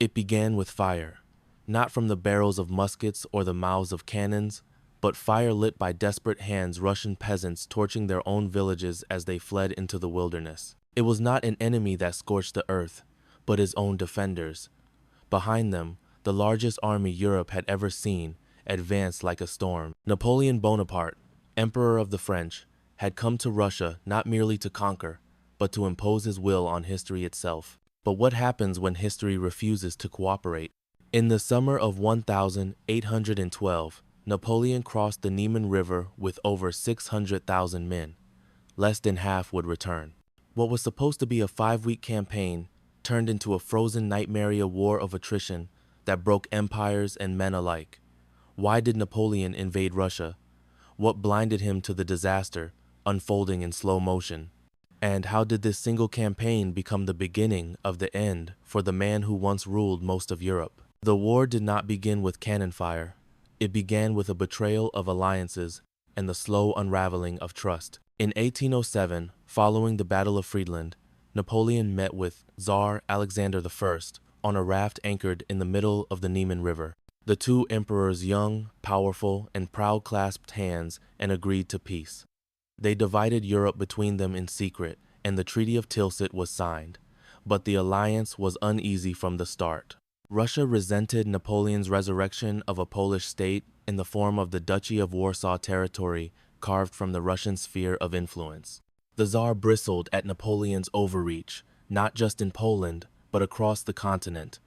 It began with fire, not from the barrels of muskets or the mouths of cannons, but fire lit by desperate hands, Russian peasants torching their own villages as they fled into the wilderness. It was not an enemy that scorched the earth, but his own defenders. Behind them, the largest army Europe had ever seen advanced like a storm. Napoleon Bonaparte, Emperor of the French, had come to Russia not merely to conquer, but to impose his will on history itself. But what happens when history refuses to cooperate? In the summer of 1812, Napoleon crossed the Niemen River with over 600,000 men. Less than half would return. What was supposed to be a 5-week campaign turned into a frozen nightmare war of attrition that broke empires and men alike. Why did Napoleon invade Russia? What blinded him to the disaster unfolding in slow motion? And how did this single campaign become the beginning of the end for the man who once ruled most of Europe? The war did not begin with cannon fire. It began with a betrayal of alliances and the slow unraveling of trust. In 1807, following the Battle of Friedland, Napoleon met with Tsar Alexander I on a raft anchored in the middle of the Niemen River. The two emperors, young, powerful, and proud, clasped hands and agreed to peace. They divided Europe between them in secret, and the Treaty of Tilsit was signed. But the alliance was uneasy from the start. Russia resented Napoleon's resurrection of a Polish state in the form of the Duchy of Warsaw territory carved from the Russian sphere of influence. The Tsar bristled at Napoleon's overreach, not just in Poland, but across the continent.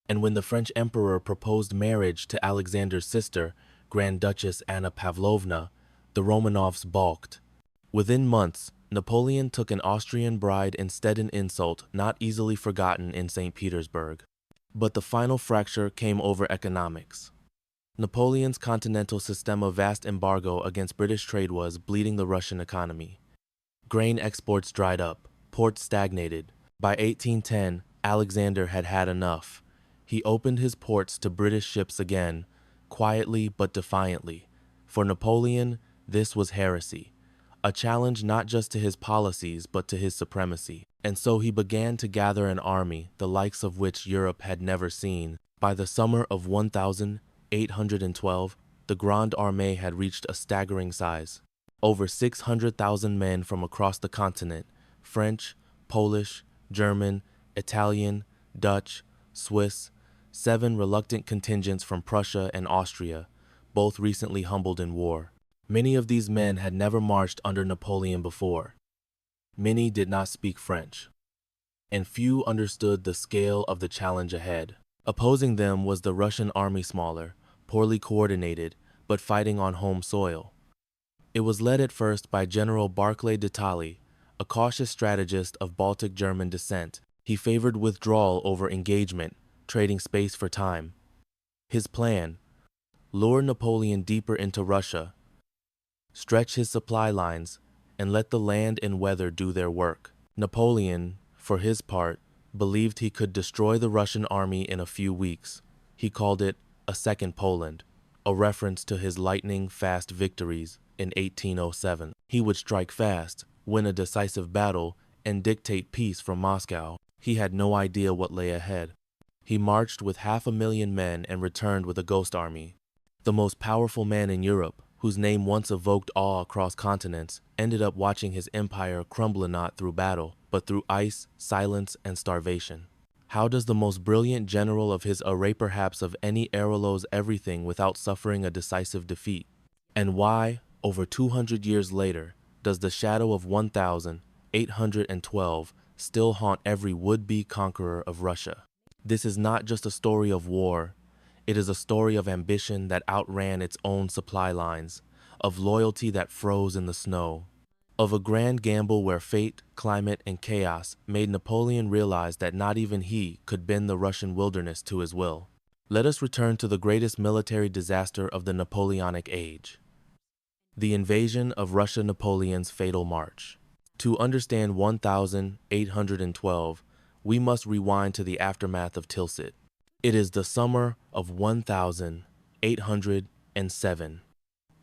And when the French emperor proposed marriage to Alexander's sister, Grand Duchess Anna Pavlovna, the Romanovs balked. Within months, Napoleon took an Austrian bride instead, an insult not easily forgotten in St. Petersburg. But the final fracture came over economics. Napoleon's continental system of vast embargo against British trade was bleeding the Russian economy. Grain exports dried up, ports stagnated. By 1810, Alexander had had enough. He opened his ports to British ships again, quietly but defiantly. For Napoleon, this was heresy, a challenge not just to his policies but to his supremacy. And so he began to gather an army, the likes of which Europe had never seen. By the summer of 1812, the Grande Armée had reached a staggering size. Over 600,000 men from across the continent, French, Polish, German, Italian, Dutch, Swiss, 7 reluctant contingents from Prussia and Austria, both recently humbled in war. Many of these men had never marched under Napoleon before. Many did not speak French, and few understood the scale of the challenge ahead. Opposing them was the Russian army, smaller, poorly coordinated, but fighting on home soil. It was led at first by General Barclay de Tolly, a cautious strategist of Baltic German descent. He favored withdrawal over engagement, trading space for time. His plan: lure Napoleon deeper into Russia, stretch his supply lines, and let the land and weather do their work. Napoleon, for his part, believed he could destroy the Russian army in a few weeks. He called it a second Poland, a reference to his lightning-fast victories in 1807. He would strike fast, win a decisive battle, and dictate peace from Moscow. He had no idea what lay ahead. He marched with 500,000 men and returned with a ghost army. The most powerful man in Europe, whose name once evoked awe across continents, ended up watching his empire crumble not through battle, but through ice, silence, and starvation. How does the most brilliant general of his array, perhaps of any era, lose everything without suffering a decisive defeat? And why, over 200 years later, does the shadow of 1812 still haunt every would-be conqueror of Russia? This is not just a story of war. It is a story of ambition that outran its own supply lines, of loyalty that froze in the snow, of a grand gamble where fate, climate, and chaos made Napoleon realize that not even he could bend the Russian wilderness to his will. Let us return to the greatest military disaster of the Napoleonic age: the invasion of Russia, Napoleon's fatal march. To understand 1812, we must rewind to the aftermath of Tilsit. It is the summer of 1807.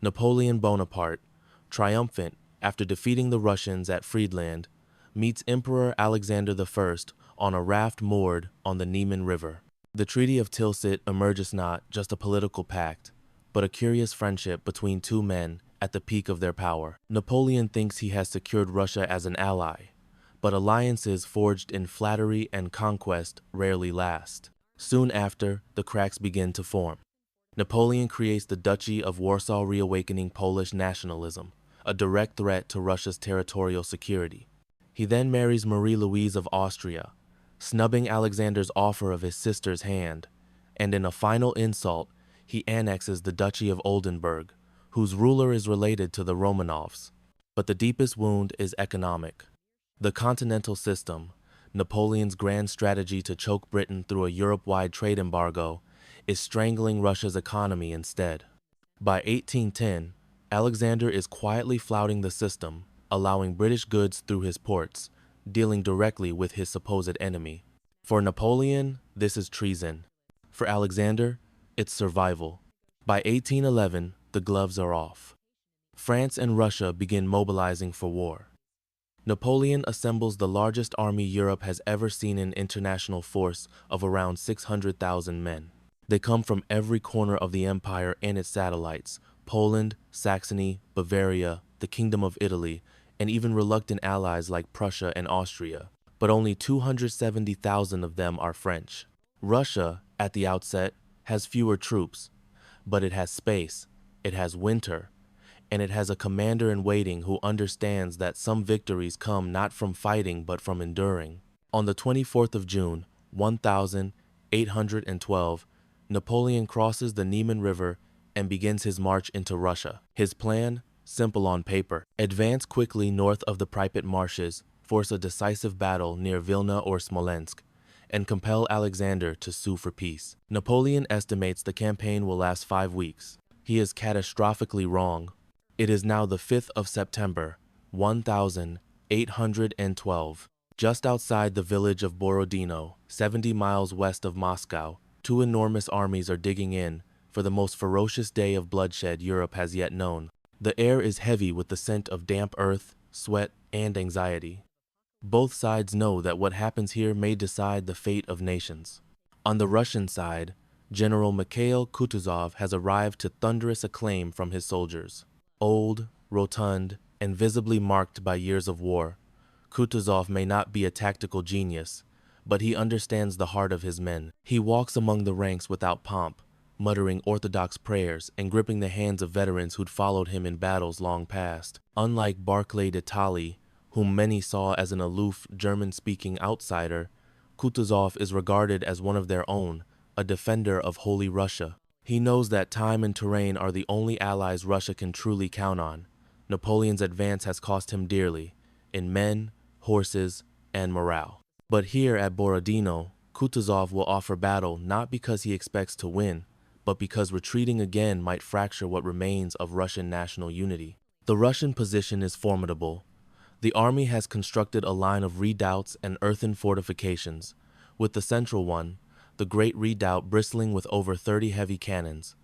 Napoleon Bonaparte, triumphant after defeating the Russians at Friedland, meets Emperor Alexander I on a raft moored on the Niemen River. The Treaty of Tilsit emerges not just a political pact, but a curious friendship between two men at the peak of their power. Napoleon thinks he has secured Russia as an ally, but alliances forged in flattery and conquest rarely last. Soon after, the cracks begin to form. Napoleon creates the Duchy of Warsaw, reawakening Polish nationalism, a direct threat to Russia's territorial security. He then marries Marie-Louise of Austria, snubbing Alexander's offer of his sister's hand, and in a final insult, he annexes the Duchy of Oldenburg, whose ruler is related to the Romanovs. But the deepest wound is economic. The continental system, Napoleon's grand strategy to choke Britain through a Europe-wide trade embargo, is strangling Russia's economy instead. By 1810, Alexander is quietly flouting the system, allowing British goods through his ports, dealing directly with his supposed enemy. For Napoleon, this is treason. For Alexander, it's survival. By 1811, the gloves are off. France and Russia begin mobilizing for war. Napoleon assembles the largest army Europe has ever seen, an international force of around 600,000 men. They come from every corner of the empire and its satellites: Poland, Saxony, Bavaria, the Kingdom of Italy, and even reluctant allies like Prussia and Austria. But only 270,000 of them are French. Russia, at the outset, has fewer troops, but it has space, it has winter, and it has a commander-in-waiting who understands that some victories come not from fighting but from enduring. On the 24th of June, 1812, Napoleon crosses the Niemen River and begins his march into Russia. His plan, simple on paper: advance quickly north of the Pripyat marshes, force a decisive battle near Vilna or Smolensk, and compel Alexander to sue for peace. Napoleon estimates the campaign will last 5 weeks. He is catastrophically wrong. It is now the 5th of September, 1812. Just outside the village of Borodino, 70 miles west of Moscow, two enormous armies are digging in for the most ferocious day of bloodshed Europe has yet known. The air is heavy with the scent of damp earth, sweat, and anxiety. Both sides know that what happens here may decide the fate of nations. On the Russian side, General Mikhail Kutuzov has arrived to thunderous acclaim from his soldiers. Old, rotund, and visibly marked by years of war, Kutuzov may not be a tactical genius, but he understands the heart of his men. He walks among the ranks without pomp, muttering orthodox prayers and gripping the hands of veterans who'd followed him in battles long past. Unlike Barclay de Tolly, whom many saw as an aloof, German-speaking outsider, Kutuzov is regarded as one of their own, a defender of Holy Russia. He knows that time and terrain are the only allies Russia can truly count on. Napoleon's advance has cost him dearly, in men, horses, and morale. But here at Borodino, Kutuzov will offer battle not because he expects to win, but because retreating again might fracture what remains of Russian national unity. The Russian position is formidable. The army has constructed a line of redoubts and earthen fortifications, with the central one, the Great Redoubt, bristling with over 30 heavy cannons.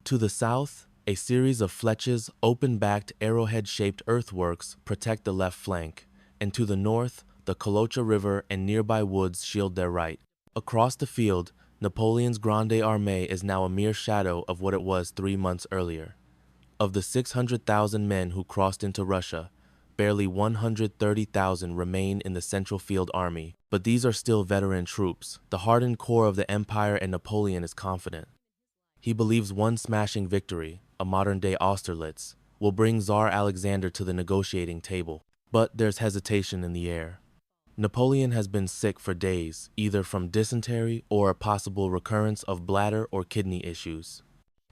To the south, a series of fletches, open-backed, arrowhead-shaped earthworks protect the left flank, and to the north, the Kolocha River and nearby woods shield their right. Across the field, Napoleon's Grande Armée is now a mere shadow of what it was 3 months earlier. Of the 600,000 men who crossed into Russia, barely 130,000 remain in the Central Field Army, but these are still veteran troops. The hardened core of the empire, and Napoleon is confident. He believes one smashing victory, a modern-day Austerlitz, will bring Tsar Alexander to the negotiating table. But there's hesitation in the air. Napoleon has been sick for days, either from dysentery or a possible recurrence of bladder or kidney issues.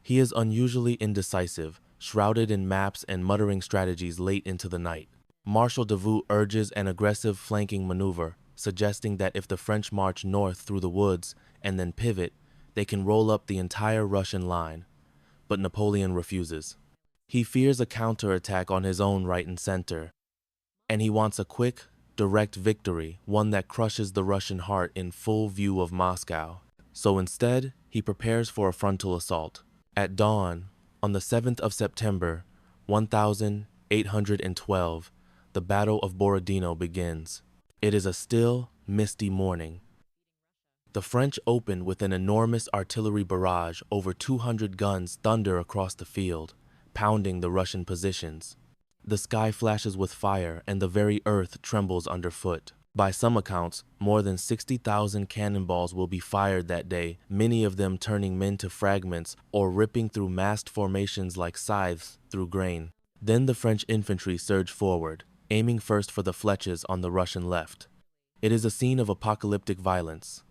He is unusually indecisive, shrouded in maps and muttering strategies late into the night. Marshal Davout urges an aggressive flanking maneuver, suggesting that if the French march north through the woods and then pivot, they can roll up the entire Russian line. But Napoleon refuses. He fears a counterattack on his own right and center, and he wants a quick, direct victory, one that crushes the Russian heart in full view of Moscow. So instead, he prepares for a frontal assault. At dawn, on the 7th of September, 1812, the Battle of Borodino begins. It is a still, misty morning. The French open with an enormous artillery barrage. Over 200 guns thunder across the field, pounding the Russian positions. The sky flashes with fire and the very earth trembles underfoot. By some accounts, more than 60,000 cannonballs will be fired that day, many of them turning men to fragments or ripping through massed formations like scythes through grain. Then the French infantry surge forward, aiming first for the flèches on the Russian left. It is a scene of apocalyptic violence.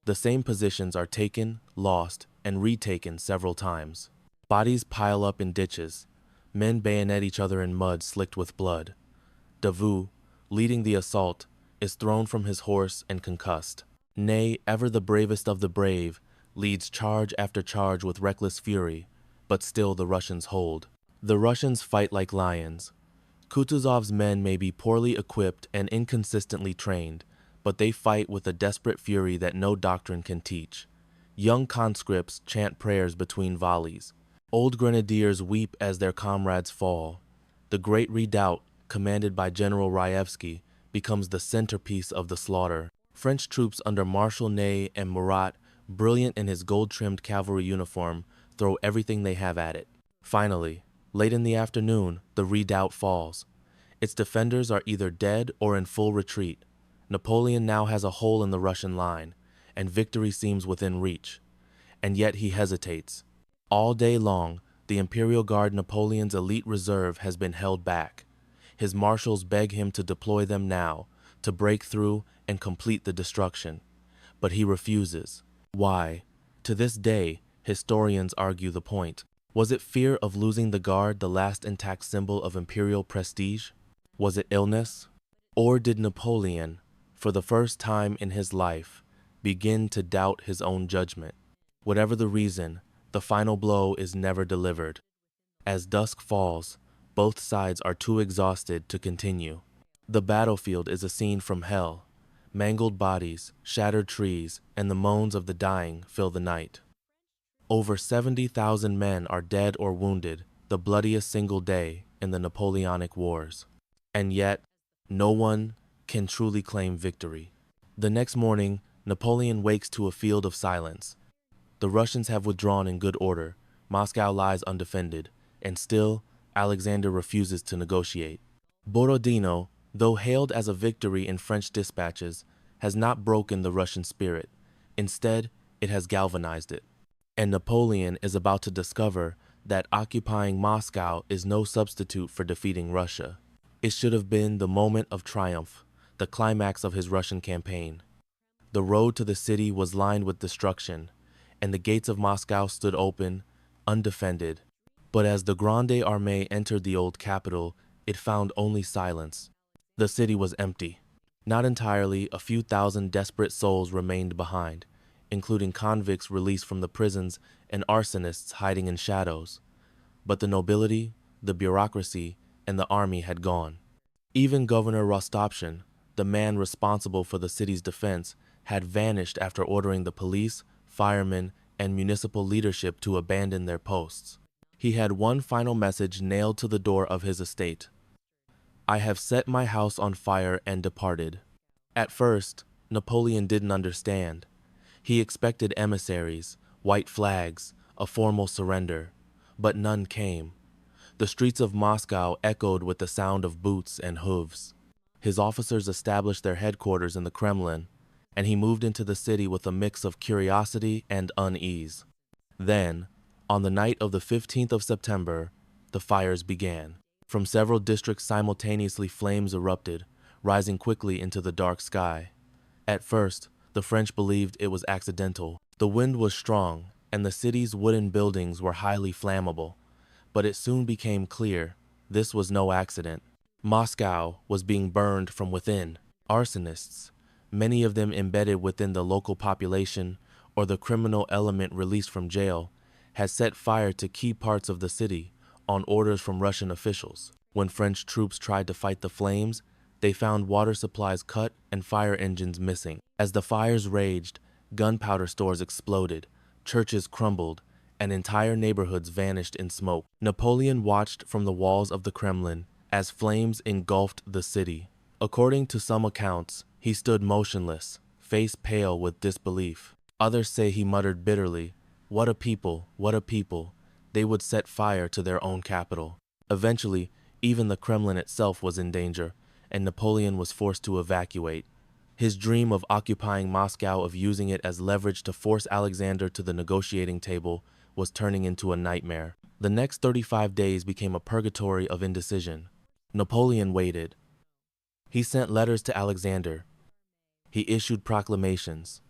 The same positions are taken, lost, and retaken several times. Bodies pile up in ditches. Men bayonet each other in mud slicked with blood. Davout, leading the assault, is thrown from his horse and concussed. Ney, ever the bravest of the brave, leads charge after charge with reckless fury, but still the Russians hold. The Russians fight like lions. Kutuzov's men may be poorly equipped and inconsistently trained, but they fight with a desperate fury that no doctrine can teach. Young conscripts chant prayers between volleys. Old grenadiers weep as their comrades fall. The great redoubt, commanded by General Raevsky, becomes the centerpiece of the slaughter. French troops under Marshal Ney and Murat, brilliant in his gold-trimmed cavalry uniform, throw everything they have at it. Finally, late in the afternoon, the redoubt falls. Its defenders are either dead or in full retreat. Napoleon now has a hole in the Russian line, and victory seems within reach. And yet he hesitates. All day long, the Imperial Guard, Napoleon's elite reserve, has been held back. His marshals beg him to deploy them now, to break through and complete the destruction. But he refuses. Why? To this day, historians argue the point. Was it fear of losing the Guard, the last intact symbol of imperial prestige? Was it illness? Or did Napoleon, for the first time in his life, begin to doubt his own judgment? Whatever the reason, the final blow is never delivered. As dusk falls, both sides are too exhausted to continue. The battlefield is a scene from hell. Mangled bodies, shattered trees, and the moans of the dying fill the night. Over 70,000 men are dead or wounded, the bloodiest single day in the Napoleonic Wars. And yet, no one can truly claim victory. The next morning, Napoleon wakes to a field of silence. The Russians have withdrawn in good order. Moscow lies undefended, and still, Alexander refuses to negotiate. Borodino, though hailed as a victory in French dispatches, has not broken the Russian spirit. Instead, it has galvanized it. And Napoleon is about to discover that occupying Moscow is no substitute for defeating Russia. It should have been the moment of triumph, the climax of his Russian campaign. The road to the city was lined with destruction, and the gates of Moscow stood open, undefended. But as the Grande Armée entered the old capital, it found only silence. The city was empty. Not entirely, a few thousand desperate souls remained behind, including convicts released from the prisons and arsonists hiding in shadows. But the nobility, the bureaucracy, and the army had gone. Even Governor Rostopchin, the man responsible for the city's defense, had vanished after ordering the police, firemen, and municipal leadership to abandon their posts. He had one final message nailed to the door of his estate. "I have set my house on fire and departed." At first, Napoleon didn't understand. He expected emissaries, white flags, a formal surrender, but none came. The streets of Moscow echoed with the sound of boots and hooves. His officers established their headquarters in the Kremlin, and he moved into the city with a mix of curiosity and unease. Then, on the night of the 15th of September, the fires began. From several districts simultaneously flames erupted, rising quickly into the dark sky. At first, the French believed it was accidental. The wind was strong, and the city's wooden buildings were highly flammable. But it soon became clear this was no accident. Moscow was being burned from within. Arsonists, many of them embedded within the local population or the criminal element released from jail, had set fire to key parts of the city on orders from Russian officials. When French troops tried to fight the flames, they found water supplies cut and fire engines missing. As the fires raged, gunpowder stores exploded, churches crumbled, and entire neighborhoods vanished in smoke. Napoleon watched from the walls of the Kremlin as flames engulfed the city. According to some accounts, he stood motionless, face pale with disbelief. Others say he muttered bitterly, "What a people, what a people." They would set fire to their own capital. Eventually, even the Kremlin itself was in danger, and Napoleon was forced to evacuate. His dream of occupying Moscow, of using it as leverage to force Alexander to the negotiating table, was turning into a nightmare. The next 35 days became a purgatory of indecision. Napoleon waited. He sent letters to Alexander. He issued proclamations.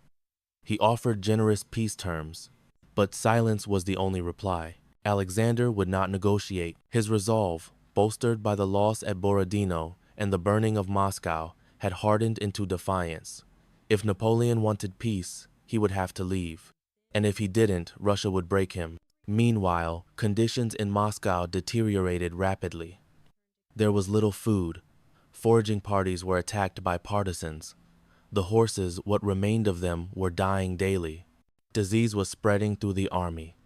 He offered generous peace terms. But silence was the only reply. Alexander would not negotiate. His resolve, bolstered by the loss at Borodino and the burning of Moscow, had hardened into defiance. If Napoleon wanted peace, he would have to leave. And if he didn't, Russia would break him. Meanwhile, conditions in Moscow deteriorated rapidly. There was little food. Foraging parties were attacked by partisans. The horses, what remained of them, were dying daily. Disease was spreading through the army.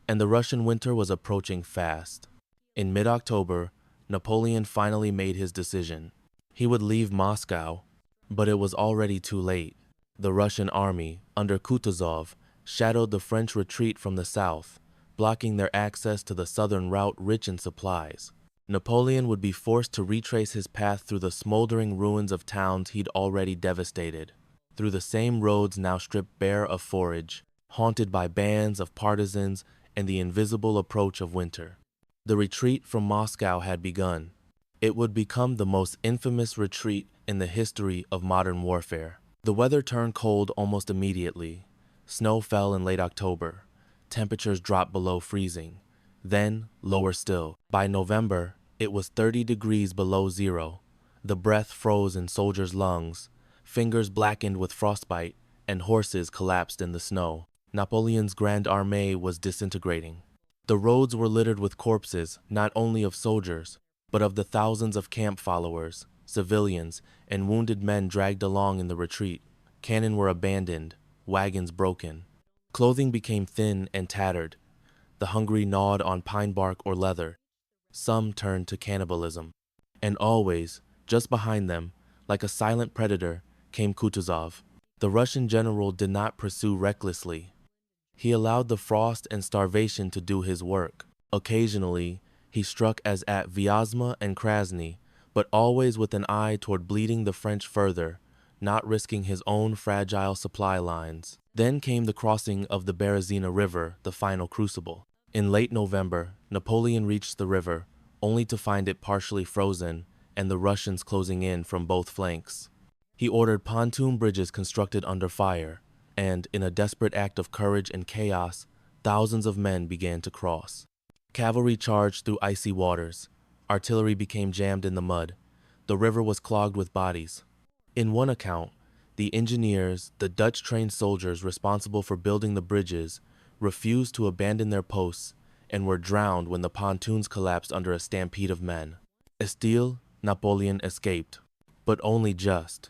And the Russian winter was approaching fast. In mid-October, Napoleon finally made his decision. He would leave Moscow, but it was already too late. The Russian army, under Kutuzov, shadowed the French retreat from the south, blocking their access to the southern route rich in supplies. Napoleon would be forced to retrace his path through the smoldering ruins of towns he'd already devastated, through the same roads now stripped bare of forage, haunted by bands of partisans and the invisible approach of winter. The retreat from Moscow had begun. It would become the most infamous retreat in the history of modern warfare. The weather turned cold almost immediately. Snow fell in late October. Temperatures dropped below freezing. Then, lower still. By November, it was 30 degrees below zero. The breath froze in soldiers' lungs. Fingers blackened with frostbite, and horses collapsed in the snow. Napoleon's Grande Armée was disintegrating. The roads were littered with corpses, not only of soldiers, but of the thousands of camp followers, civilians, and wounded men dragged along in the retreat. Cannon were abandoned, wagons broken. Clothing became thin and tattered. The hungry gnawed on pine bark or leather. Some turned to cannibalism. And always, just behind them, like a silent predator, came Kutuzov. The Russian general did not pursue recklessly. He allowed the frost and starvation to do his work. Occasionally, he struck as at Vyazma and Krasny, but always with an eye toward bleeding the French further, not risking his own fragile supply lines. Then came the crossing of the Berezina River, the final crucible. In late November, Napoleon reached the river, only to find it partially frozen and the Russians closing in from both flanks. He ordered pontoon bridges constructed under fire, and, in a desperate act of courage and chaos, thousands of men began to cross. Cavalry charged through icy waters. Artillery became jammed in the mud. The river was clogged with bodies. In one account, the engineers, the Dutch-trained soldiers responsible for building the bridges, refused to abandon their posts and were drowned when the pontoons collapsed under a stampede of men. Still, Napoleon escaped, but only just.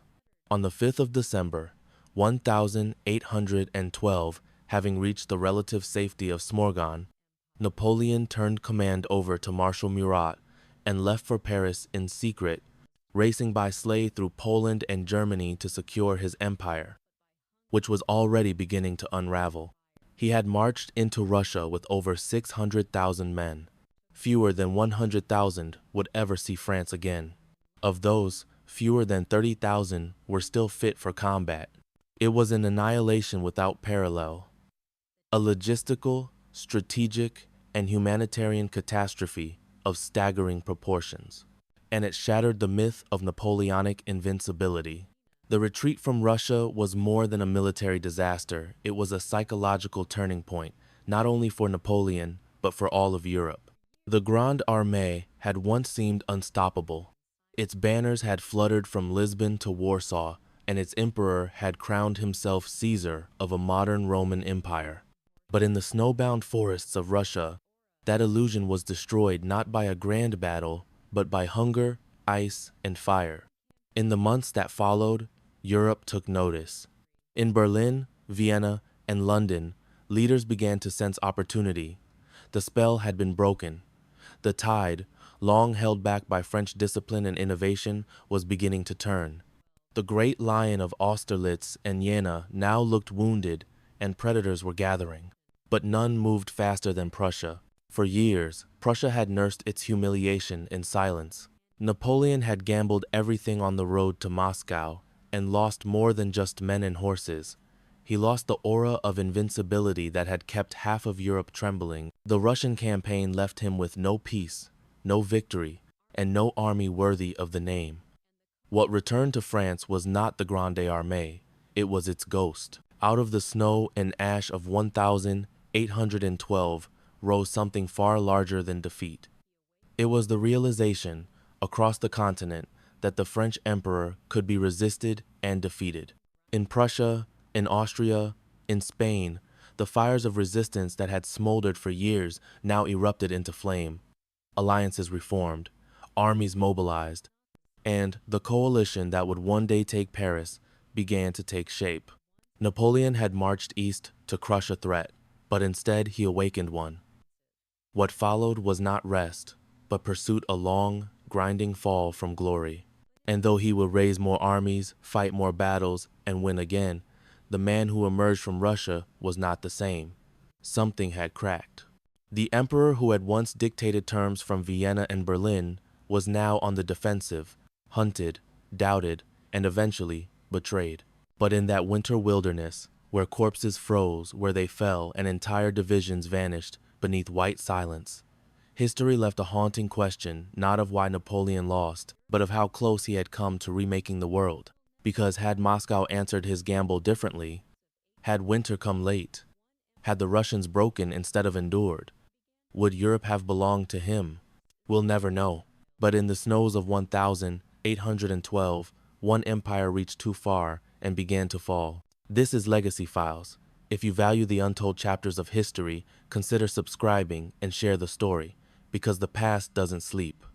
On the 5th of December, 1812, having reached the relative safety of Smorgon, Napoleon turned command over to Marshal Murat and left for Paris in secret, racing by sleigh through Poland and Germany to secure his empire, which was already beginning to unravel. He had marched into Russia with over 600,000 men. Fewer than 100,000 would ever see France again. Of those, fewer than 30,000 were still fit for combat. It was an annihilation without parallel. A logistical, strategic, and humanitarian catastrophe of staggering proportions. And it shattered the myth of Napoleonic invincibility. The retreat from Russia was more than a military disaster. It was a psychological turning point, not only for Napoleon, but for all of Europe. The Grande Armée had once seemed unstoppable. Its banners had fluttered from Lisbon to Warsaw, and its emperor had crowned himself Caesar of a modern Roman Empire. But in the snowbound forests of Russia, that illusion was destroyed not by a grand battle, but by hunger, ice, and fire. In the months that followed, Europe took notice. In Berlin, Vienna, and London, leaders began to sense opportunity. The spell had been broken. The tide, long held back by French discipline and innovation, was beginning to turn. The great lion of Austerlitz and Jena now looked wounded, and predators were gathering. But none moved faster than Prussia. For years, Prussia had nursed its humiliation in silence. Napoleon had gambled everything on the road to Moscow and lost more than just men and horses. He lost the aura of invincibility that had kept half of Europe trembling. The Russian campaign left him with no peace, no victory, and no army worthy of the name. What returned to France was not the Grande Armée, it was its ghost. Out of the snow and ash of 1812 rose something far larger than defeat. It was the realization, across the continent, that the French emperor could be resisted and defeated. In Prussia, in Austria, in Spain, the fires of resistance that had smoldered for years now erupted into flame. Alliances reformed, armies mobilized, and the coalition that would one day take Paris began to take shape. Napoleon had marched east to crush a threat, but instead he awakened one. What followed was not rest, but pursuit a long, grinding fall from glory. And though he would raise more armies, fight more battles, and win again, the man who emerged from Russia was not the same. Something had cracked. The emperor who had once dictated terms from Vienna and Berlin was now on the defensive, hunted, doubted, and eventually betrayed. But in that winter wilderness, where corpses froze, where they fell, and entire divisions vanished beneath white silence, history left a haunting question, not of why Napoleon lost, but of how close he had come to remaking the world. Because had Moscow answered his gamble differently, had winter come late, had the Russians broken instead of endured, would Europe have belonged to him? We'll never know. But in the snows of 1812, one empire reached too far and began to fall. This is Legacy Files. If you value the untold chapters of history, consider subscribing and share the story, because the past doesn't sleep.